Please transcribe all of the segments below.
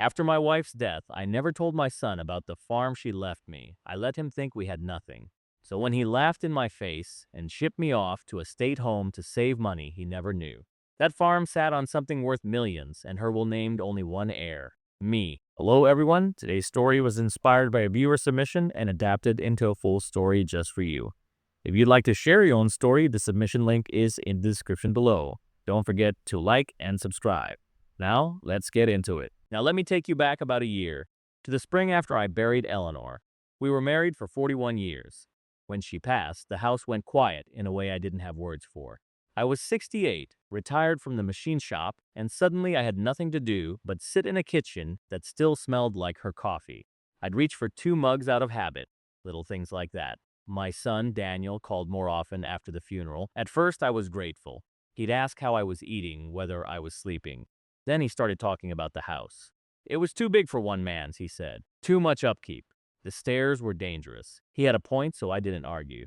After my wife's death, I never told my son about the farm she left me. I let him think we had nothing. So when he laughed in my face and shipped me off to a state home to save money he never knew, that farm sat on something worth millions, and her will named only one heir: me. Hello, everyone. Today's story was inspired by a viewer submission and adapted into a full story just for you. If you'd like to share your own story, the submission link is in the description below. Don't forget to like and subscribe. Now, let's get into it. Now, let me take you back about a year, to the spring after I buried Eleanor. We were married for 41 years. When she passed, the house went quiet in a way I didn't have words for. I was 68, retired from the machine shop, and suddenly I had nothing to do but sit in a kitchen that still smelled like her coffee. I'd reach for 2 mugs out of habit, little things like that. My son, Daniel, called more often after the funeral. At first, I was grateful. He'd ask how I was eating, whether I was sleeping. Then he started talking about the house. It was too big for one man's, he said. Too much upkeep. The stairs were dangerous. He had a point, so I didn't argue.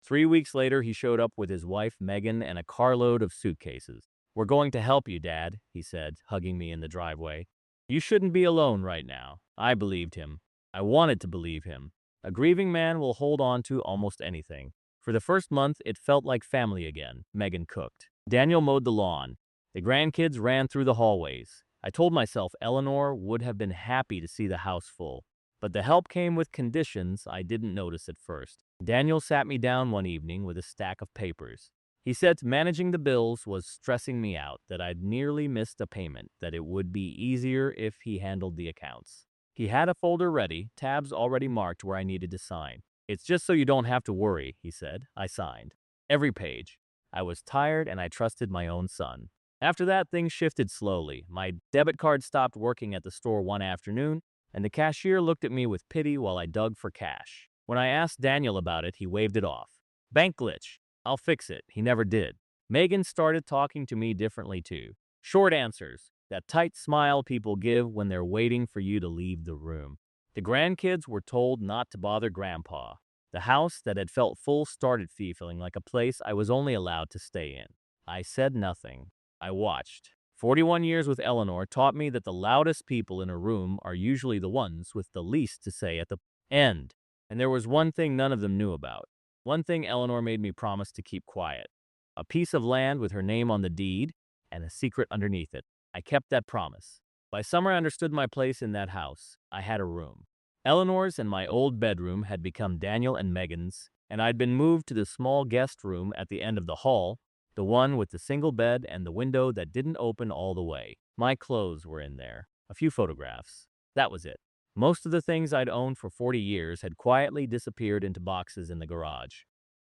3 weeks later, he showed up with his wife, Megan, and a carload of suitcases. "We're going to help you, Dad," he said, hugging me in the driveway. "You shouldn't be alone right now." I believed him. I wanted to believe him. A grieving man will hold on to almost anything. For the first month, it felt like family again. Megan cooked. Daniel mowed the lawn. The grandkids ran through the hallways. I told myself Eleanor would have been happy to see the house full. But the help came with conditions I didn't notice at first. Daniel sat me down one evening with a stack of papers. He said managing the bills was stressing me out, that I'd nearly missed a payment, that it would be easier if he handled the accounts. He had a folder ready, tabs already marked where I needed to sign. "It's just so you don't have to worry," he said. I signed. Every page. I was tired and I trusted my own son. After that, things shifted slowly. My debit card stopped working at the store one afternoon, and the cashier looked at me with pity while I dug for cash. When I asked Daniel about it, he waved it off. "Bank glitch. I'll fix it." He never did. Megan started talking to me differently too. Short answers. That tight smile people give when they're waiting for you to leave the room. The grandkids were told not to bother Grandpa. The house that had felt full started feeling like a place I was only allowed to stay in. I said nothing. I watched. 41 years with Eleanor taught me that the loudest people in a room are usually the ones with the least to say at the end. And there was one thing none of them knew about. One thing Eleanor made me promise to keep quiet: a piece of land with her name on the deed and a secret underneath it. I kept that promise. By summer, I understood my place in that house. I had a room. Eleanor's and my old bedroom had become Daniel and Megan's, and I'd been moved to the small guest room at the end of the hall, the one with the single bed and the window that didn't open all the way. My clothes were in there. A few photographs. That was it. Most of the things I'd owned for 40 years had quietly disappeared into boxes in the garage.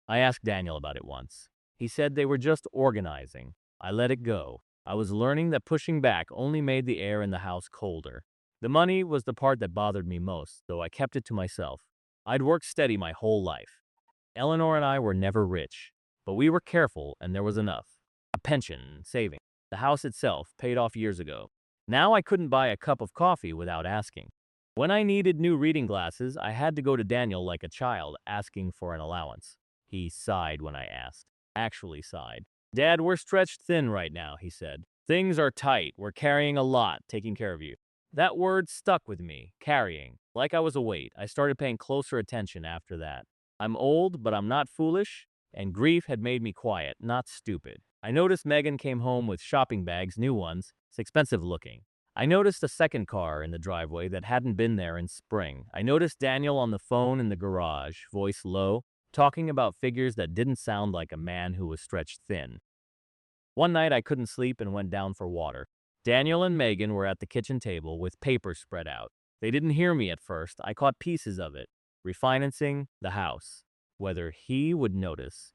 I asked Daniel about it once. He said they were just organizing. I let it go. I was learning that pushing back only made the air in the house colder. The money was the part that bothered me most, though I kept it to myself. I'd worked steady my whole life. Eleanor and I were never rich, but we were careful and there was enough. A pension, saving. The house itself paid off years ago. Now I couldn't buy a cup of coffee without asking. When I needed new reading glasses, I had to go to Daniel like a child asking for an allowance. He sighed when I asked. Actually sighed. "Dad, we're stretched thin right now," he said. "Things are tight. We're carrying a lot, taking care of you." That word stuck with me, carrying. Like I was a weight. I started paying closer attention after that. I'm old, but I'm not foolish, and grief had made me quiet, not stupid. I noticed Megan came home with shopping bags, new ones. It's expensive looking. I noticed a second car in the driveway that hadn't been there in spring. I noticed Daniel on the phone in the garage, voice low, talking about figures that didn't sound like a man who was stretched thin. One night I couldn't sleep and went down for water. Daniel and Megan were at the kitchen table with papers spread out. They didn't hear me at first. I caught pieces of it. Refinancing the house. Whether he would notice.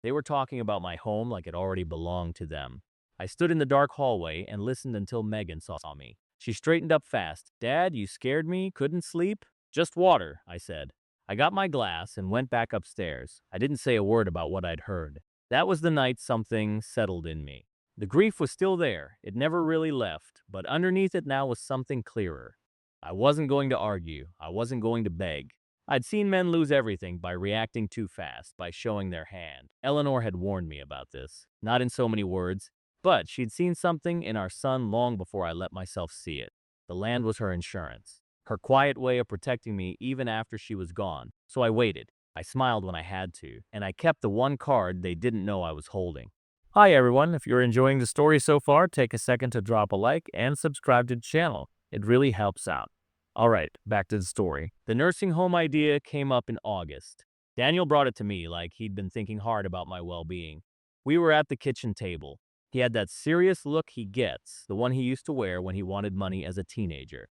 They were talking about my home like it already belonged to them. I stood in the dark hallway and listened until Megan saw me. She straightened up fast. "Dad, you scared me? Couldn't sleep?" "Just water," I said. I got my glass and went back upstairs. I didn't say a word about what I'd heard. That was the night something settled in me. The grief was still there. It never really left, but underneath it now was something clearer. I wasn't going to argue. I wasn't going to beg. I'd seen men lose everything by reacting too fast, by showing their hand. Eleanor had warned me about this. Not in so many words, but she'd seen something in our son long before I let myself see it. The land was her insurance, her quiet way of protecting me even after she was gone. So I waited. I smiled when I had to, and I kept the one card they didn't know I was holding. Hi everyone, if you're enjoying the story so far, take a second to drop a like and subscribe to the channel. It really helps out. Alright, back to the story. The nursing home idea came up in August. Daniel brought it to me like he'd been thinking hard about my well-being. We were at the kitchen table. He had that serious look he gets, the one he used to wear when he wanted money as a teenager.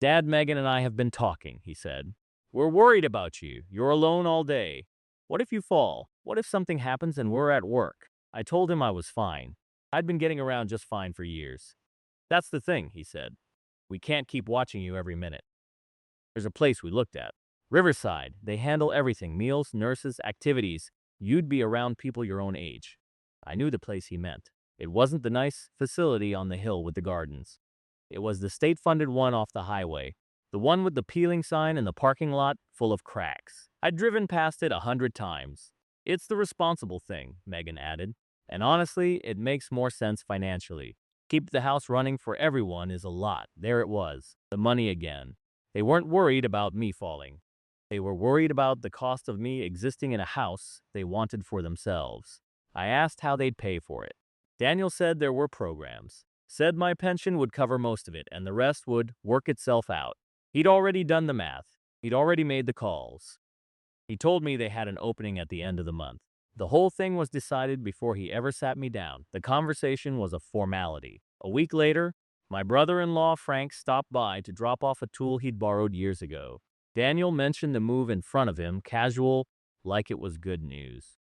Dad, Megan, and I have been talking, he said. We're worried about you. You're alone all day. What if you fall? What if something happens and we're at work? I told him I was fine. I'd been getting around just fine for years. That's the thing, he said. We can't keep watching you every minute. There's a place we looked at. Riverside. They handle everything, meals, nurses, activities. You'd be around people your own age. I knew the place he meant. It wasn't the nice facility on the hill with the gardens. It was the state-funded one off the highway. The one with the peeling sign and the parking lot full of cracks. I'd driven past it 100 times. It's the responsible thing, Megan added. And honestly, it makes more sense financially. Keep the house running for everyone is a lot. There it was. The money again. They weren't worried about me falling. They were worried about the cost of me existing in a house they wanted for themselves. I asked how they'd pay for it. Daniel said there were programs. Said my pension would cover most of it and the rest would work itself out. He'd already done the math. He'd already made the calls. He told me they had an opening at the end of the month. The whole thing was decided before he ever sat me down. The conversation was a formality. A week later, my brother-in-law Frank stopped by to drop off a tool he'd borrowed years ago. Daniel mentioned the move in front of him, casual, like it was good news.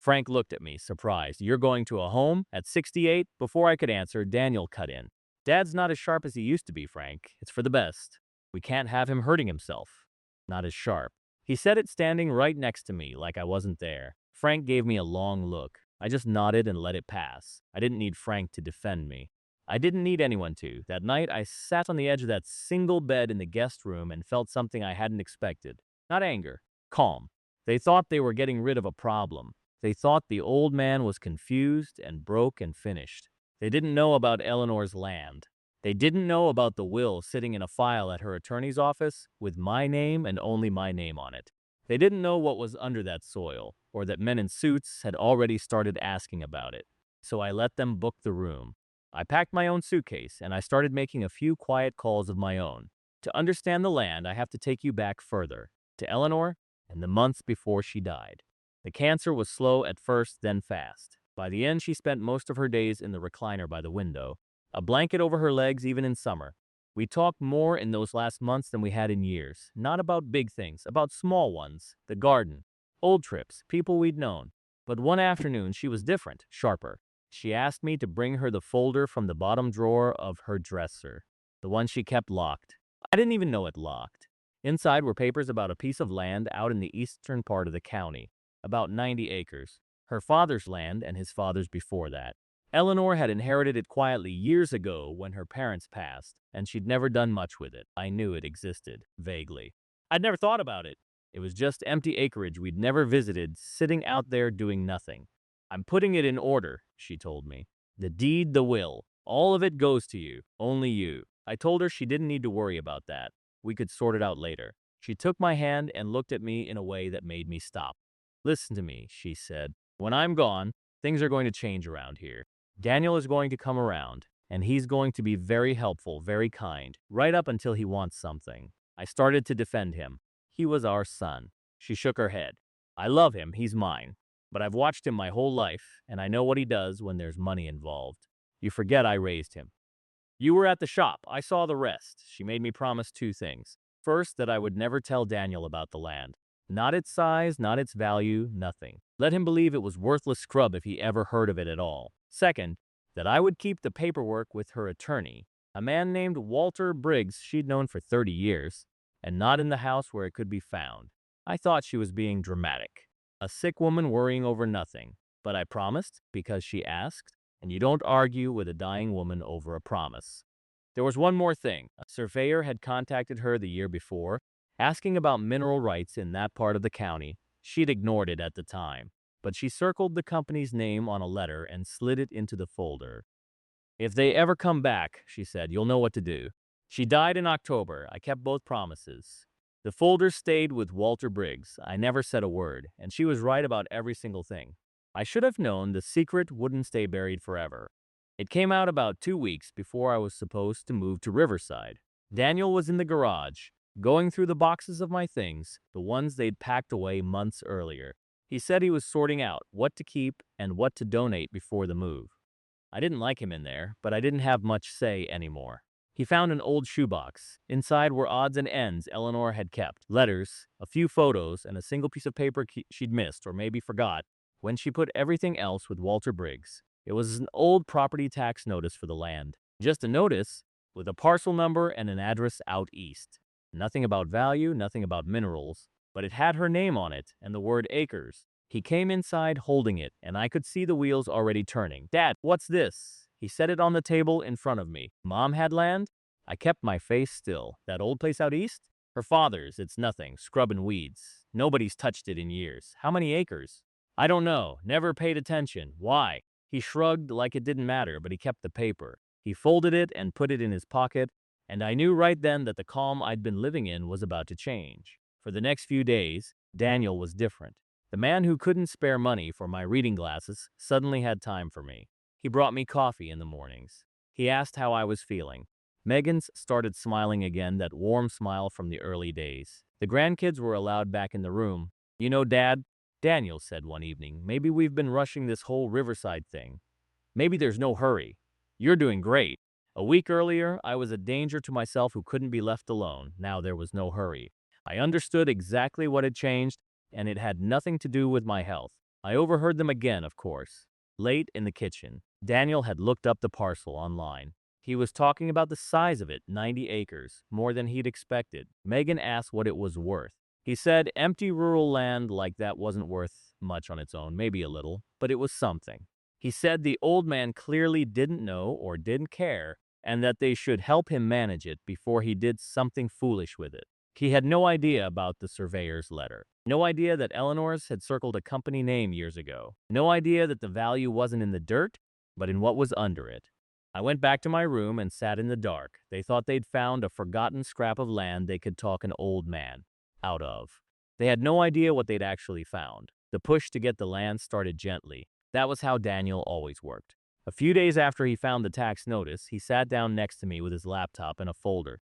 Frank looked at me, surprised. You're going to a home? At 68? Before I could answer, Daniel cut in. Dad's not as sharp as he used to be, Frank. It's for the best. We can't have him hurting himself. Not as sharp. He said it standing right next to me, like I wasn't there. Frank gave me a long look. I just nodded and let it pass. I didn't need Frank to defend me. I didn't need anyone to. That night, I sat on the edge of that single bed in the guest room and felt something I hadn't expected. Not anger. Calm. They thought they were getting rid of a problem. They thought the old man was confused and broke and finished. They didn't know about Eleanor's land. They didn't know about the will sitting in a file at her attorney's office with my name and only my name on it. They didn't know what was under that soil, or that men in suits had already started asking about it. So I let them book the room. I packed my own suitcase, and I started making a few quiet calls of my own. To understand the land, I have to take you back further, to Eleanor and the months before she died. The cancer was slow at first, then fast. By the end, she spent most of her days in the recliner by the window, a blanket over her legs even in summer. We talked more in those last months than we had in years. Not about big things, about small ones, the garden, old trips, people we'd known. But one afternoon, she was different, sharper. She asked me to bring her the folder from the bottom drawer of her dresser, the one she kept locked. I didn't even know it locked. Inside were papers about a piece of land out in the eastern part of the county, about 90 acres, her father's land and his father's before that. Eleanor had inherited it quietly years ago when her parents passed, and she'd never done much with it. I knew it existed, vaguely. I'd never thought about it. It was just empty acreage we'd never visited, sitting out there doing nothing. I'm putting it in order, she told me. The deed, the will, all of it goes to you, only you. I told her she didn't need to worry about that. We could sort it out later. She took my hand and looked at me in a way that made me stop. Listen to me, she said. When I'm gone, things are going to change around here. Daniel is going to come around, and he's going to be very helpful, very kind, right up until he wants something. I started to defend him. He was our son. She shook her head. I love him, he's mine. But I've watched him my whole life, and I know what he does when there's money involved. You forget I raised him. You were at the shop. I saw the rest. She made me promise two things. First, that I would never tell Daniel about the land. Not its size, not its value, nothing. Let him believe it was worthless scrub if he ever heard of it at all. Second, that I would keep the paperwork with her attorney, a man named Walter Briggs she'd known for 30 years, and not in the house where it could be found. I thought she was being dramatic. A sick woman worrying over nothing. But I promised because she asked, and you don't argue with a dying woman over a promise. There was one more thing. A surveyor had contacted her the year before, asking about mineral rights in that part of the county. She'd ignored it at the time, but she circled the company's name on a letter and slid it into the folder. If they ever come back, she said, you'll know what to do. She died in October. I kept both promises. The folder stayed with Walter Briggs. I never said a word, and she was right about every single thing. I should have known the secret wouldn't stay buried forever. It came out about 2 weeks before I was supposed to move to Riverside. Daniel was in the garage, going through the boxes of my things, the ones they'd packed away months earlier. He said he was sorting out what to keep and what to donate before the move. I didn't like him in there, but I didn't have much say anymore. He found an old shoebox. Inside were odds and ends Eleanor had kept, letters, a few photos, and a single piece of paper she'd missed or maybe forgot when she put everything else with Walter Briggs. It was an old property tax notice for the land. Just a notice with a parcel number and an address out east. Nothing about value, nothing about minerals, but it had her name on it and the word acres. He came inside holding it, and I could see the wheels already turning. "Dad, what's this?" He set it on the table in front of me. "Mom had land?" I kept my face still. "That old place out east?" "Her father's. It's nothing. Scrub and weeds. Nobody's touched it in years." "How many acres?" "I don't know. Never paid attention." "Why?" He shrugged like it didn't matter, but he kept the paper. He folded it and put it in his pocket, and I knew right then that the calm I'd been living in was about to change. For the next few days, Daniel was different. The man who couldn't spare money for my reading glasses suddenly had time for me. He brought me coffee in the mornings. He asked how I was feeling. Megan's started smiling again, that warm smile from the early days. The grandkids were allowed back in the room. "You know, Dad," Daniel said one evening, "maybe we've been rushing this whole Riverside thing. Maybe there's no hurry. You're doing great. A week earlier, I was a danger to myself who couldn't be left alone. Now there was no hurry. I understood exactly what had changed, and it had nothing to do with my health. I overheard them again, of course. Late in the kitchen, Daniel had looked up the parcel online. He was talking about the size of it, 90 acres, more than he'd expected. Megan asked what it was worth. He said empty rural land like that wasn't worth much on its own, maybe a little, but it was something. He said the old man clearly didn't know or didn't care, and that they should help him manage it before he did something foolish with it. He had no idea about the surveyor's letter. No idea that Eleanor's had circled a company name years ago. No idea that the value wasn't in the dirt, but in what was under it. I went back to my room and sat in the dark. They thought they'd found a forgotten scrap of land they could talk an old man out of. They had no idea what they'd actually found. The push to get the land started gently. That was how Daniel always worked. A few days after he found the tax notice, he sat down next to me with his laptop and a folder.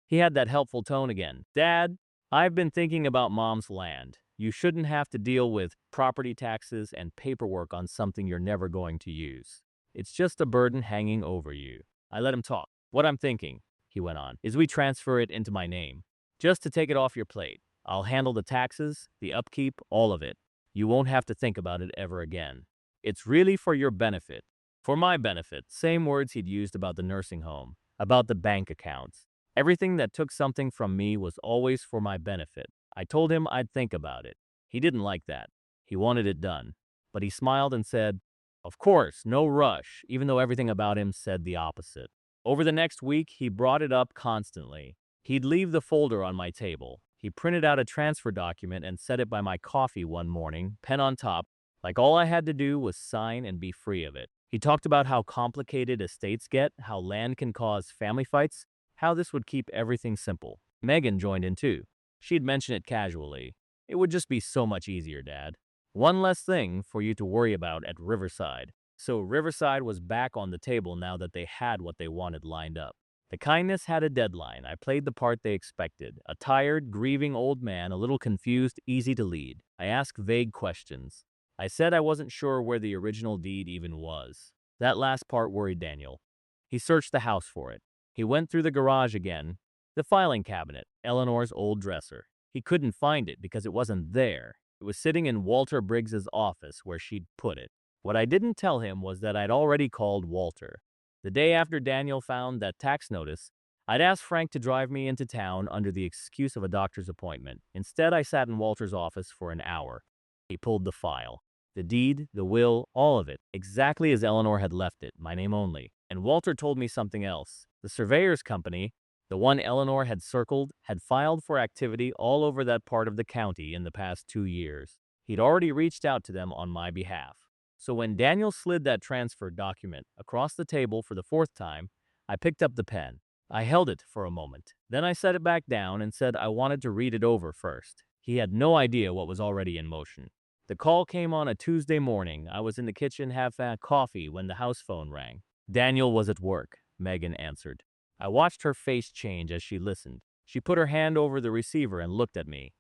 He had that helpful tone again. "Dad, I've been thinking about Mom's land. You shouldn't have to deal with property taxes and paperwork on something you're never going to use. It's just a burden hanging over you." I let him talk. "What I'm thinking," he went on, "is we transfer it into my name, just to take it off your plate. I'll handle the taxes, the upkeep, all of it. You won't have to think about it ever again. It's really for your benefit." For my benefit, same words he'd used about the nursing home, about the bank accounts. Everything that took something from me was always for my benefit. I told him I'd think about it. He didn't like that. He wanted it done. But he smiled and said, "Of course, no rush," even though everything about him said the opposite. Over the next week, he brought it up constantly. He'd leave the folder on my table. He printed out a transfer document and set it by my coffee one morning, pen on top, like all I had to do was sign and be free of it. He talked about how complicated estates get, how land can cause family fights, how this would keep everything simple. Megan joined in too. She'd mention it casually. "It would just be so much easier, Dad. One less thing for you to worry about at Riverside." So Riverside was back on the table now that they had what they wanted lined up. The kindness had a deadline. I played the part they expected. A tired, grieving old man, a little confused, easy to lead. I asked vague questions. I said I wasn't sure where the original deed even was. That last part worried Daniel. He searched the house for it. He went through the garage again, the filing cabinet, Eleanor's old dresser. He couldn't find it because it wasn't there. It was sitting in Walter Briggs's office where she'd put it. What I didn't tell him was that I'd already called Walter. The day after Daniel found that tax notice, I'd asked Frank to drive me into town under the excuse of a doctor's appointment. Instead, I sat in Walter's office for an hour. He pulled the file. The deed, the will, all of it, exactly as Eleanor had left it, my name only. And Walter told me something else. The surveyor's company, the one Eleanor had circled, had filed for activity all over that part of the county in the past 2 years. He'd already reached out to them on my behalf. So when Daniel slid that transfer document across the table for the fourth time, I picked up the pen. I held it for a moment. Then I set it back down and said I wanted to read it over first. He had no idea what was already in motion. The call came on a Tuesday morning. I was in the kitchen having coffee when the house phone rang. Daniel was at work, Megan answered. I watched her face change as she listened. She put her hand over the receiver and looked at me.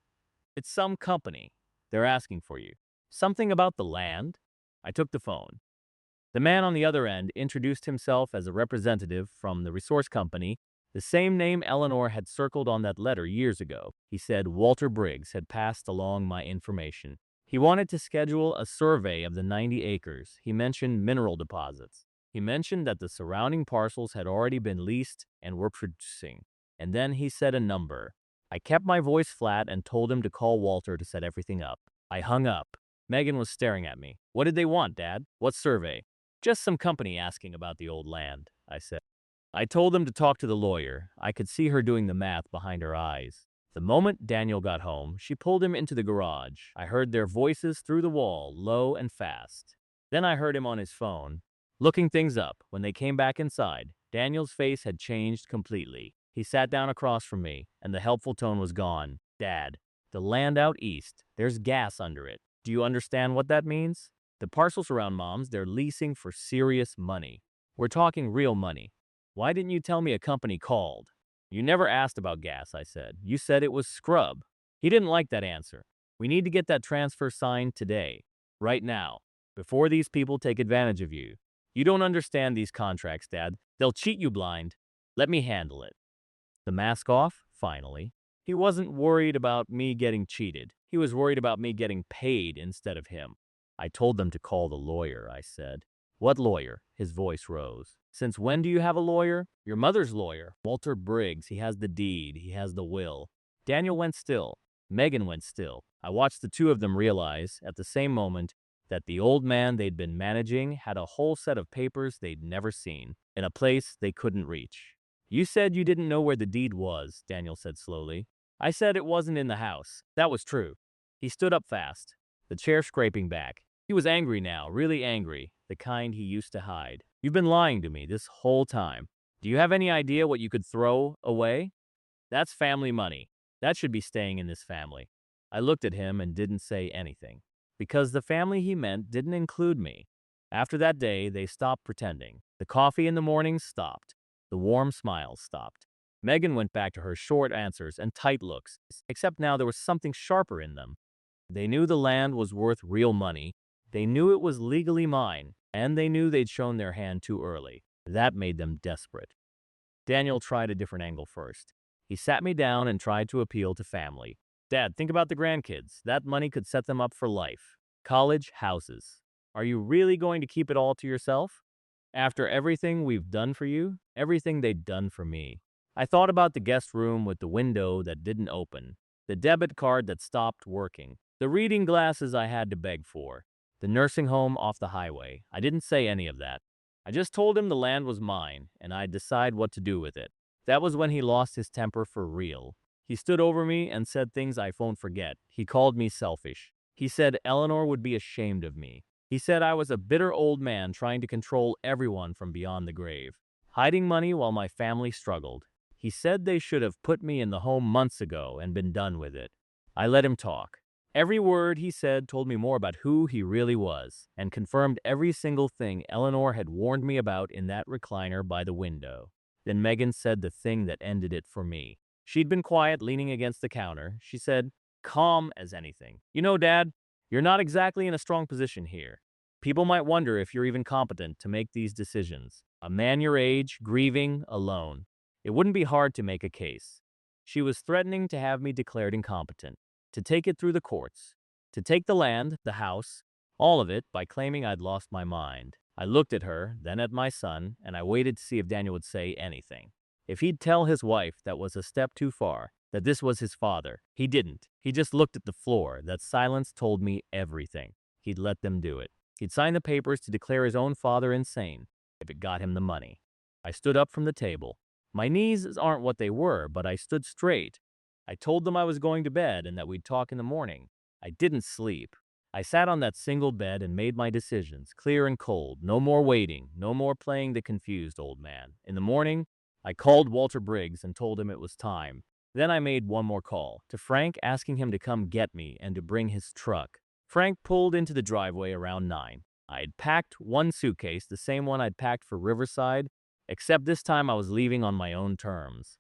It's some company. They're asking for you. Something about the land? I took the phone. The man on the other end introduced himself as a representative from the resource company, the same name Eleanor had circled on that letter years ago. He said Walter Briggs had passed along my information. He wanted to schedule a survey of the 90 acres. He mentioned mineral deposits. He mentioned that the surrounding parcels had already been leased and were producing. And then he said a number. I kept my voice flat and told him to call Walter to set everything up. I hung up. Megan was staring at me. What did they want, Dad? What survey? Just some company asking about the old land, I said. I told them to talk to the lawyer. I could see her doing the math behind her eyes. The moment Daniel got home, she pulled him into the garage. I heard their voices through the wall, low and fast. Then I heard him on his phone, looking things up. When they came back inside, Daniel's face had changed completely. He sat down across from me, and the helpful tone was gone. Dad, the land out east, there's gas under it. Do you understand what that means? The parcels around Mom's, they're leasing for serious money. We're talking real money. Why didn't you tell me a company called? You never asked about gas, I said. You said it was scrub. He didn't like that answer. We need to get that transfer signed today, right now, before these people take advantage of you. You don't understand these contracts, Dad. They'll cheat you blind. Let me handle it. The mask off, finally. He wasn't worried about me getting cheated. He was worried about me getting paid instead of him. I told them to call the lawyer, I said. What lawyer? His voice rose. Since when do you have a lawyer? Your mother's lawyer, Walter Briggs. He has the deed. He has the will. Daniel went still. Megan went still. I watched the two of them realize, at the same moment, that the old man they'd been managing had a whole set of papers they'd never seen, in a place they couldn't reach. You said you didn't know where the deed was, Daniel said slowly. I said it wasn't in the house. That was true. He stood up fast, the chair scraping back. He was angry now, really angry, the kind he used to hide. You've been lying to me this whole time. Do you have any idea what you could throw away? That's family money. That should be staying in this family. I looked at him and didn't say anything, because the family he meant didn't include me. After that day, they stopped pretending. The coffee in the mornings stopped. The warm smiles stopped. Megan went back to her short answers and tight looks, except now there was something sharper in them. They knew the land was worth real money. They knew it was legally mine, and they knew they'd shown their hand too early. That made them desperate. Daniel tried a different angle first. He sat me down and tried to appeal to family. Dad, think about the grandkids. That money could set them up for life. College, houses. Are you really going to keep it all to yourself? After everything we've done for you, everything they'd done for me. I thought about the guest room with the window that didn't open, the debit card that stopped working, the reading glasses I had to beg for, the nursing home off the highway. I didn't say any of that. I just told him the land was mine, and I'd decide what to do with it. That was when he lost his temper for real. He stood over me and said things I won't forget. He called me selfish. He said Eleanor would be ashamed of me. He said I was a bitter old man trying to control everyone from beyond the grave, hiding money while my family struggled. He said they should have put me in the home months ago and been done with it. I let him talk. Every word he said told me more about who he really was, and confirmed every single thing Eleanor had warned me about in that recliner by the window. Then Megan said the thing that ended it for me. She'd been quiet, leaning against the counter. She said, calm as anything. You know, Dad, you're not exactly in a strong position here. People might wonder if you're even competent to make these decisions. A man your age, grieving, alone. It wouldn't be hard to make a case. She was threatening to have me declared incompetent, to take it through the courts, to take the land, the house, all of it by claiming I'd lost my mind. I looked at her, then at my son, and I waited to see if Daniel would say anything. If he'd tell his wife that was a step too far, that this was his father. He didn't. He just looked at the floor. That silence told me everything. He'd let them do it. He'd sign the papers to declare his own father insane, if it got him the money. I stood up from the table. My knees aren't what they were, but I stood straight. I told them I was going to bed and that we'd talk in the morning. I didn't sleep. I sat on that single bed and made my decisions, clear and cold. No more waiting, no more playing the confused old man. In the morning, I called Walter Briggs and told him it was time. Then I made one more call to Frank asking him to come get me and to bring his truck. Frank pulled into the driveway around 9. I had packed one suitcase, the same one I'd packed for Riverside, except this time I was leaving on my own terms.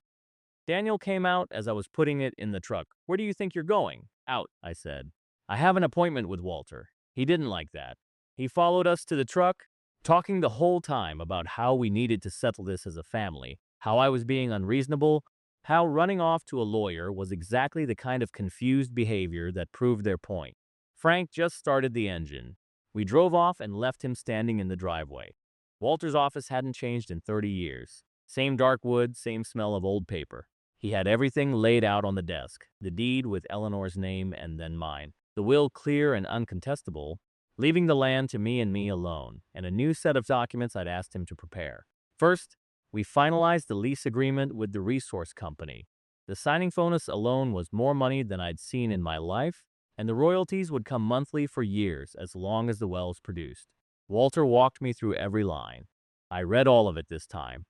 Daniel came out as I was putting it in the truck. "Where do you think you're going?" "Out," I said. "I have an appointment with Walter." He didn't like that. He followed us to the truck, talking the whole time about how we needed to settle this as a family, how I was being unreasonable, how running off to a lawyer was exactly the kind of confused behavior that proved their point. Frank just started the engine. We drove off and left him standing in the driveway. Walter's office hadn't changed in 30 years. Same dark wood, same smell of old paper. He had everything laid out on the desk, the deed with Eleanor's name and then mine, the will clear and uncontestable, leaving the land to me and me alone, and a new set of documents I'd asked him to prepare. First, we finalized the lease agreement with the resource company. The signing bonus alone was more money than I'd seen in my life, and the royalties would come monthly for years as long as the wells produced. Walter walked me through every line. I read all of it this time.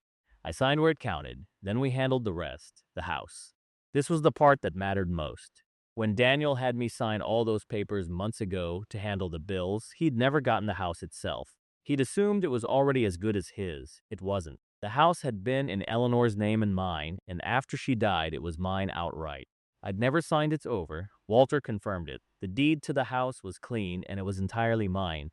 I signed where it counted, then we handled the rest, the house. This was the part that mattered most. When Daniel had me sign all those papers months ago to handle the bills, he'd never gotten the house itself. He'd assumed it was already as good as his. It wasn't. The house had been in Eleanor's name and mine, and after she died, it was mine outright. I'd never signed it over. Walter confirmed it. The deed to the house was clean, and it was entirely mine.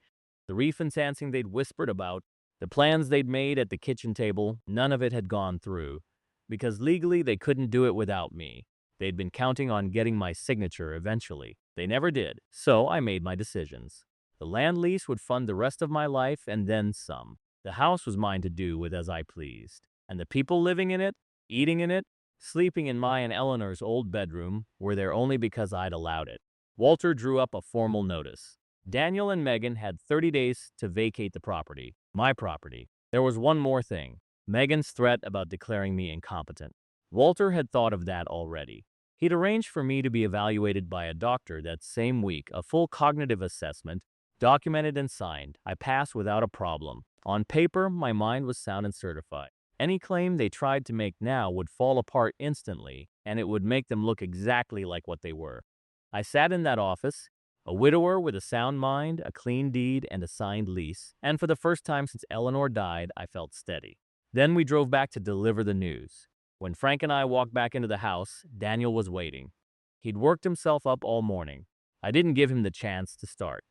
The refinancing they'd whispered about, the plans they'd made at the kitchen table, none of it had gone through, because legally they couldn't do it without me. They'd been counting on getting my signature eventually. They never did, so I made my decisions. The land lease would fund the rest of my life and then some. The house was mine to do with as I pleased. And the people living in it, eating in it, sleeping in my and Eleanor's old bedroom were there only because I'd allowed it. Walter drew up a formal notice. Daniel and Megan had 30 days to vacate the property, my property. There was one more thing, Megan's threat about declaring me incompetent. Walter had thought of that already. He'd arranged for me to be evaluated by a doctor that same week, a full cognitive assessment, documented and signed. I passed without a problem. On paper, my mind was sound and certified. Any claim they tried to make now would fall apart instantly, and it would make them look exactly like what they were. I sat in that office, a widower with a sound mind, a clean deed, and a signed lease, and for the first time since Eleanor died, I felt steady. Then we drove back to deliver the news. When Frank and I walked back into the house, Daniel was waiting. He'd worked himself up all morning. I didn't give him the chance to start.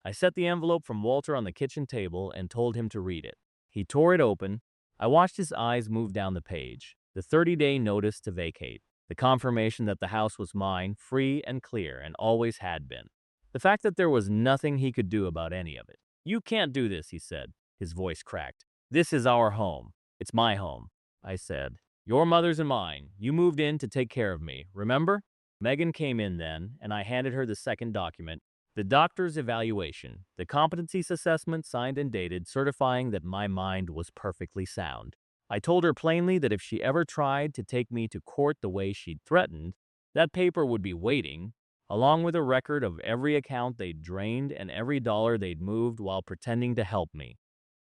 I set the envelope from Walter on the kitchen table and told him to read it. He tore it open. I watched his eyes move down the page. The 30-day notice to vacate. The confirmation that the house was mine, free and clear, and always had been. The fact that there was nothing he could do about any of it. "You can't do this," he said. His voice cracked. "This is our home. It's my home." I said, "Your mother's and mine. You moved in to take care of me, remember?" Megan came in then, and I handed her the second document, the doctor's evaluation, the competencies assessment signed and dated, certifying that my mind was perfectly sound. I told her plainly that if she ever tried to take me to court the way she'd threatened, that paper would be waiting, along with a record of every account they'd drained and every dollar they'd moved while pretending to help me.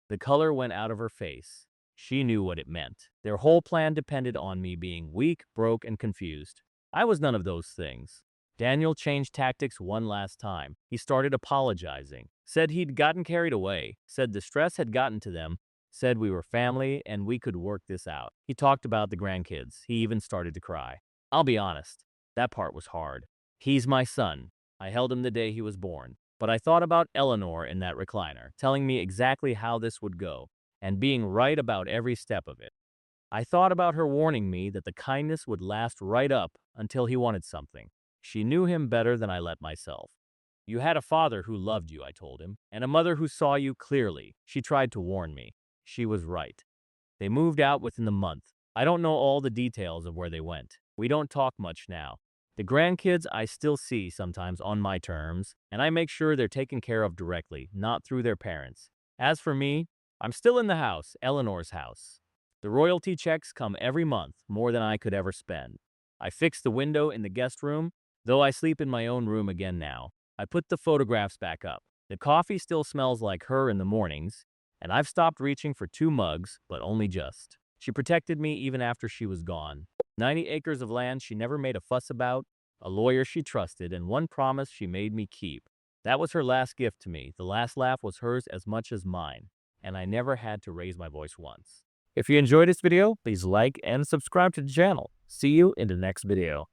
The color went out of her face. She knew what it meant. Their whole plan depended on me being weak, broke, and confused. I was none of those things. Daniel changed tactics one last time. He started apologizing, said he'd gotten carried away, said the stress had gotten to them, said we were family and we could work this out. He talked about the grandkids. He even started to cry. I'll be honest, that part was hard. He's my son. I held him the day he was born. But I thought about Eleanor in that recliner, telling me exactly how this would go, and being right about every step of it. I thought about her warning me that the kindness would last right up until he wanted something. She knew him better than I let myself. "You had a father who loved you," I told him, "and a mother who saw you clearly." She tried to warn me. She was right. They moved out within the month. I don't know all the details of where they went. We don't talk much now. The grandkids I still see sometimes on my terms, and I make sure they're taken care of directly, not through their parents. As for me, I'm still in the house, Eleanor's house. The royalty checks come every month, more than I could ever spend. I fixed the window in the guest room, though I sleep in my own room again now. I put the photographs back up. The coffee still smells like her in the mornings, and I've stopped reaching for 2 mugs, but only just. She protected me even after she was gone. 90 acres of land she never made a fuss about, a lawyer she trusted, and one promise she made me keep. That was her last gift to me. The last laugh was hers as much as mine, and I never had to raise my voice once. If you enjoyed this video, please like and subscribe to the channel. See you in the next video.